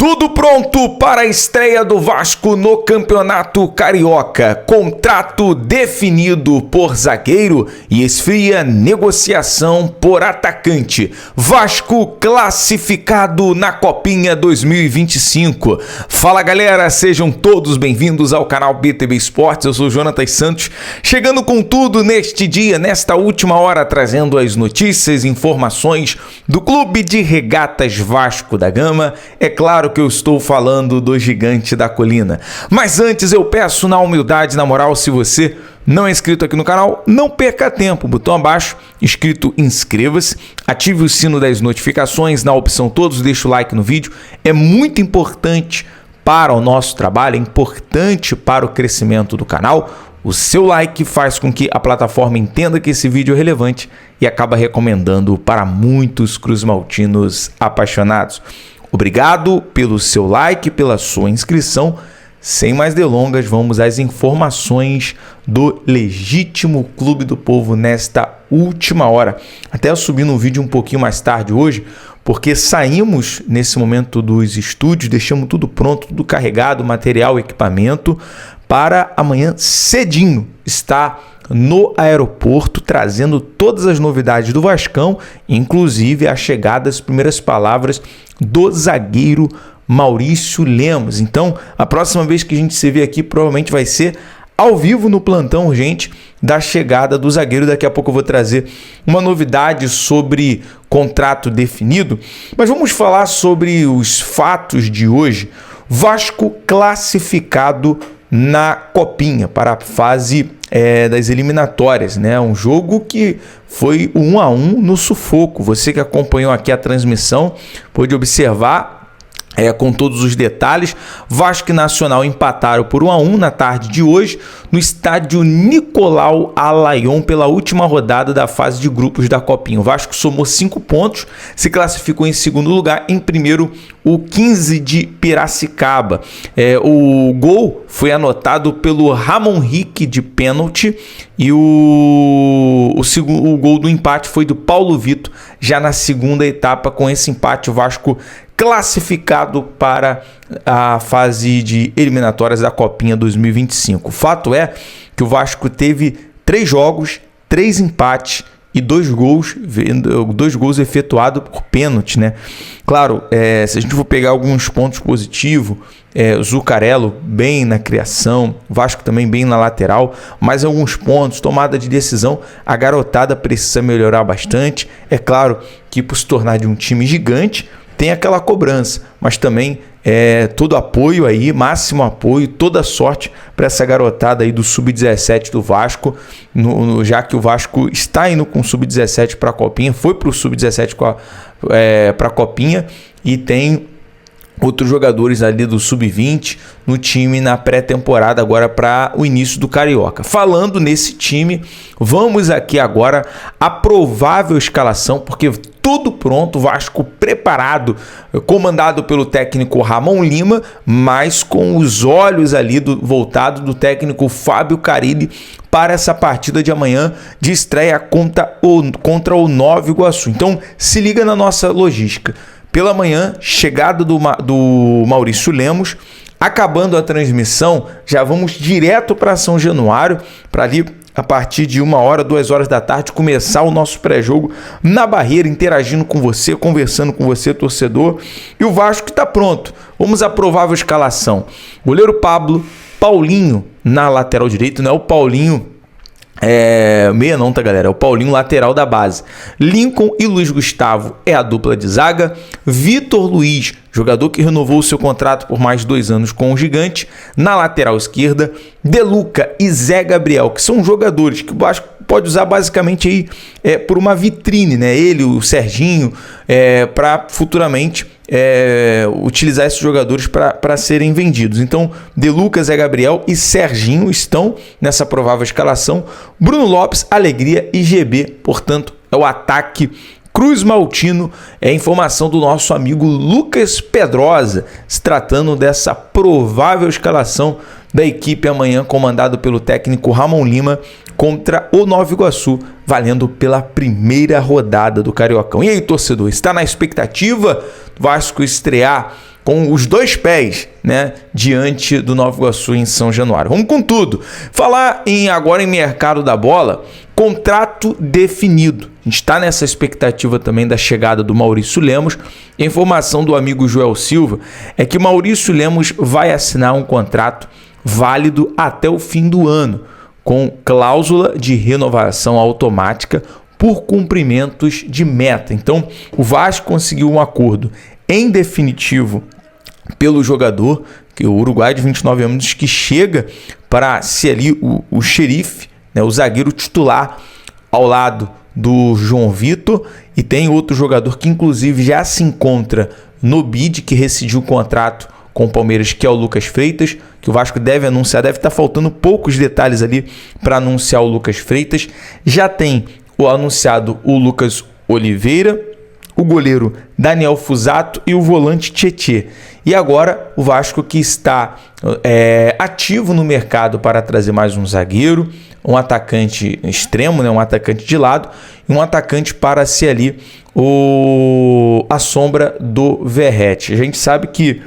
Tudo pronto para a estreia do Vasco no Campeonato Carioca. Contrato definido por zagueiro e esfria negociação por atacante. Vasco classificado na Copinha 2025. Fala galera, sejam todos bem-vindos ao canal BTB Esportes. Eu sou Jonatas Santos, chegando com tudo neste dia, nesta última hora, trazendo as notícias e informações do Clube de Regatas Vasco da Gama. É claro que eu estou falando do Gigante da Colina. Mas antes eu peço na humildade, na moral, se você não é inscrito aqui no canal, não perca tempo. Botão abaixo, escrito inscreva-se, ative o sino das notificações na opção todos, deixa o like no vídeo. É muito importante para o nosso trabalho, é importante para o crescimento do canal. O seu like faz com que a plataforma entenda que esse vídeo é relevante e acaba recomendando para muitos cruzmaltinos apaixonados. Obrigado pelo seu like, pela sua inscrição. Sem mais delongas, vamos às informações do Legítimo Clube do Povo nesta última hora. Até eu subi no vídeo um pouquinho mais tarde hoje, porque saímos nesse momento dos estúdios, deixamos tudo pronto, tudo carregado, material, equipamento, para amanhã cedinho estar no aeroporto, trazendo todas as novidades do Vascão, inclusive a chegada das primeiras palavras do zagueiro Maurício Lemos. Então, a próxima vez que a gente se vê aqui, provavelmente vai ser ao vivo no plantão urgente da chegada do zagueiro. Daqui a pouco eu vou trazer uma novidade sobre contrato definido, mas vamos falar sobre os fatos de hoje. Vasco classificado na Copinha para a fase das eliminatórias, né? Um jogo que foi 1-1 no sufoco. Você que acompanhou aqui a transmissão pôde observar com todos os detalhes. Vasco e Nacional empataram por 1-1 na tarde de hoje no estádio Nicolau Alayon pela última rodada da fase de grupos da Copinha. O Vasco somou 5 pontos, se classificou em segundo lugar, em primeiro o 15 de Piracicaba. O gol foi anotado pelo Ramon Rick de pênalti e o gol do empate foi do Paulo Vitor já na segunda etapa. Com esse empate, o Vasco classificado para a fase de eliminatórias da Copinha 2025. O fato é que o Vasco teve 3 jogos, 3 empates e 2 gols efetuados por pênalti, né? Claro, se a gente for pegar alguns pontos positivos, Zuccarello bem na criação, Vasco também bem na lateral, mas alguns pontos, tomada de decisão, a garotada precisa melhorar bastante. É claro que por se tornar de um time gigante, tem aquela cobrança, mas também todo apoio aí, máximo apoio, toda sorte para essa garotada aí do Sub-17 do Vasco, já que o Vasco está indo com o Sub-17 para a Copinha, foi para o Sub-17 para a Copinha e tem outros jogadores ali do Sub-20 no time na pré-temporada agora para o início do Carioca. Falando nesse time, vamos aqui agora à provável escalação, porque tudo pronto, Vasco preparado, comandado pelo técnico Ramon Lima, mas com os olhos ali voltados do técnico Fábio Carilli para essa partida de amanhã de estreia contra o Nova Iguaçu. Então se liga na nossa logística. Pela manhã, chegada do Maurício Lemos. Acabando a transmissão, já vamos direto para São Januário, para ali a partir de 1h, 2h da tarde, começar o nosso pré-jogo na Barreira, interagindo com você, conversando com você, torcedor. E o Vasco está pronto. Vamos à provável escalação. Goleiro Pablo, Paulinho na lateral direita, não é o Paulinho meia não, tá galera? É o Paulinho, lateral da base. Lincoln e Luiz Gustavo é a dupla de zaga. Vitor Luiz, jogador que renovou o seu contrato por mais 2 anos com o Gigante, na lateral esquerda. De Luca e Zé Gabriel, que são jogadores que o Vasco pode usar basicamente aí por uma vitrine, né? Ele, o Serginho, para futuramente utilizar esses jogadores para serem vendidos. Então, De Lucas, Zé Gabriel e Serginho estão nessa provável escalação. Bruno Lopes, Alegria e GB, portanto, é o ataque cruzmaltino. É informação do nosso amigo Lucas Pedrosa, se tratando dessa provável escalação da equipe amanhã, comandado pelo técnico Ramon Lima, contra o Nova Iguaçu, valendo pela primeira rodada do Cariocão. E aí, torcedor, está na expectativa do Vasco estrear com os dois pés, né, diante do Nova Iguaçu em São Januário. Vamos com tudo. Falar agora em mercado da bola, contrato definido. A gente está nessa expectativa também da chegada do Maurício Lemos. A informação do amigo Joel Silva é que Maurício Lemos vai assinar um contrato válido até o fim do ano, com cláusula de renovação automática por cumprimentos de meta. Então, o Vasco conseguiu um acordo em definitivo pelo jogador, que é o uruguaio de 29 anos, que chega para ser ali o xerife, né, o zagueiro titular ao lado do João Vitor, e tem outro jogador que inclusive já se encontra no bid, que rescindiu o contrato com o Palmeiras, que é o Lucas Freitas, que o Vasco deve anunciar. Deve estar faltando poucos detalhes ali para anunciar o Lucas Freitas. Já tem anunciado o Lucas Oliveira, o goleiro Daniel Fusato e o volante Tietê. E agora o Vasco, que está ativo no mercado para trazer mais um zagueiro, um atacante extremo, né, um atacante de lado, e um atacante para ser ali a sombra do Verratti. A gente sabe que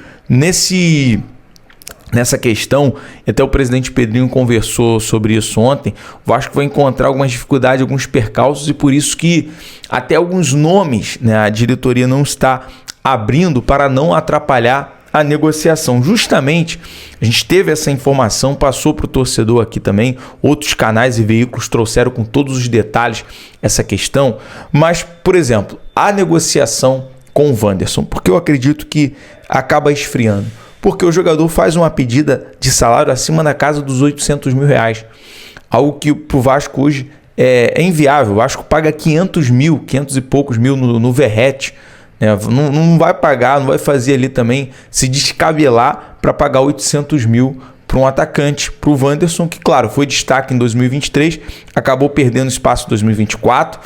nessa questão, até o presidente Pedrinho conversou sobre isso ontem, o Vasco vai encontrar algumas dificuldades, alguns percalços, e por isso que até alguns nomes, né, a diretoria não está abrindo para não atrapalhar a negociação. Justamente, a gente teve essa informação, passou para o torcedor aqui também, outros canais e veículos trouxeram com todos os detalhes essa questão, mas, por exemplo, a negociação com o Wanderson, porque eu acredito que acaba esfriando. Porque o jogador faz uma pedida de salário acima da casa dos 800 mil reais. Algo que para o Vasco hoje é inviável. O Vasco paga 500 e poucos mil no Verratti. Né? Não vai pagar, não vai fazer ali também se descabelar para pagar 800 mil para um atacante, para o Wanderson, que claro, foi destaque em 2023, acabou perdendo espaço em 2024.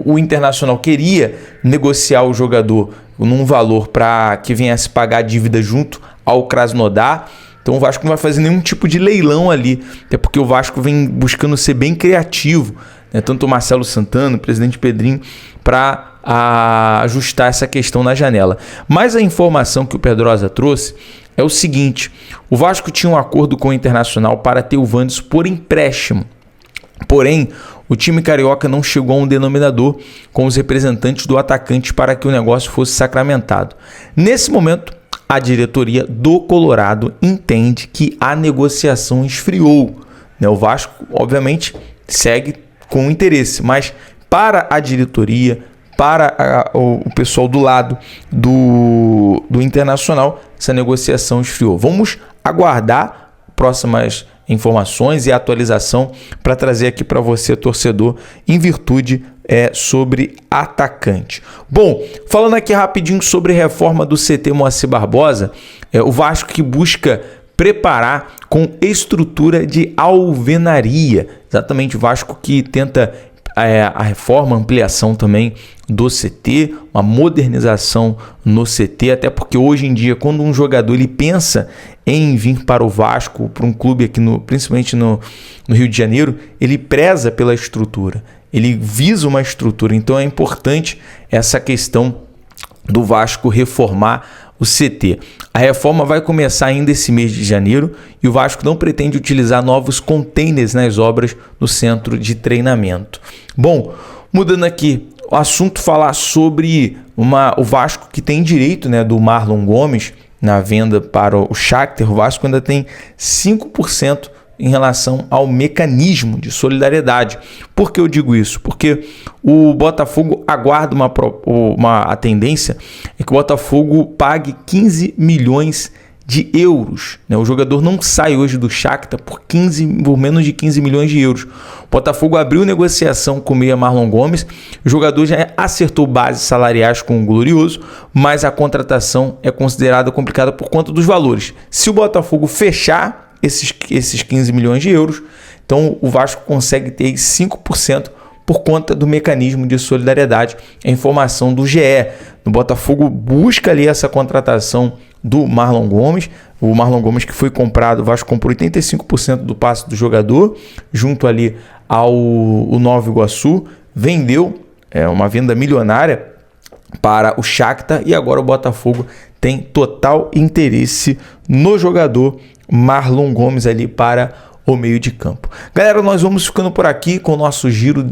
O Internacional queria negociar o jogador num valor para que viesse pagar a dívida junto ao Krasnodar. Então o Vasco não vai fazer nenhum tipo de leilão ali, até porque o Vasco vem buscando ser bem criativo, né? Tanto o Marcelo Santana, o presidente Pedrinho, para ajustar essa questão na janela. Mas a informação que o Pedrosa trouxe é o seguinte: o Vasco tinha um acordo com o Internacional para ter o Wanderson por empréstimo. Porém, o time carioca não chegou a um denominador com os representantes do atacante para que o negócio fosse sacramentado. Nesse momento, a diretoria do Colorado entende que a negociação esfriou, né? O Vasco, obviamente, segue com interesse, mas para a diretoria, para o pessoal do lado do Internacional, essa negociação esfriou. Vamos aguardar próximas informações e atualização para trazer aqui para você, torcedor, em virtude sobre atacante. Bom, falando aqui rapidinho sobre reforma do CT Moacir Barbosa, o Vasco que busca preparar com estrutura de alvenaria. Exatamente, o Vasco que tenta a reforma, ampliação também do CT, uma modernização no CT, até porque hoje em dia, quando um jogador ele pensa em vir para o Vasco, para um clube aqui, principalmente no Rio de Janeiro, ele preza pela estrutura, ele visa uma estrutura. Então é importante essa questão do Vasco reformar o CT. A reforma vai começar ainda esse mês de janeiro e o Vasco não pretende utilizar novos containers nas obras no centro de treinamento. Bom, mudando aqui o assunto, falar sobre o Vasco que tem direito, né, do Marlon Gomes na venda para o Shakhtar. O Vasco ainda tem 5% em relação ao mecanismo de solidariedade. Por que eu digo isso? Porque o Botafogo aguarda a tendência é que o Botafogo pague 15 milhões de euros. O jogador não sai hoje do Shakhtar por menos de 15 milhões de euros. O Botafogo abriu negociação com o meia Marlon Gomes. O jogador já acertou bases salariais com o Glorioso, mas a contratação é considerada complicada por conta dos valores. Se o Botafogo fechar esses 15 milhões de euros, então o Vasco consegue ter 5% por conta do mecanismo de solidariedade. A informação do GE. O Botafogo busca ali essa contratação do Marlon Gomes. O Marlon Gomes que foi comprado, o Vasco comprou 85% do passe do jogador, junto ali ao Nova Iguaçu, vendeu, uma venda milionária para o Shakhtar, e agora o Botafogo tem total interesse no jogador Marlon Gomes ali para o meio de campo. Galera, nós vamos ficando por aqui com o nosso giro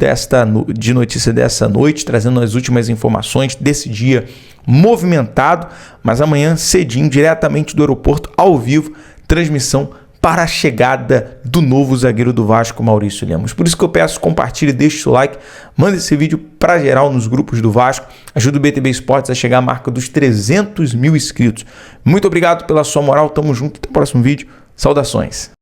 de notícia dessa noite, trazendo as últimas informações desse dia movimentado, mas amanhã cedinho, diretamente do aeroporto, ao vivo, transmissão para a chegada do novo zagueiro do Vasco, Maurício Lemos. Por isso que eu peço, compartilhe, deixe o seu like, manda esse vídeo para geral nos grupos do Vasco, ajuda o BTB Esportes a chegar à marca dos 300 mil inscritos. Muito obrigado pela sua moral, tamo junto, até o próximo vídeo, saudações.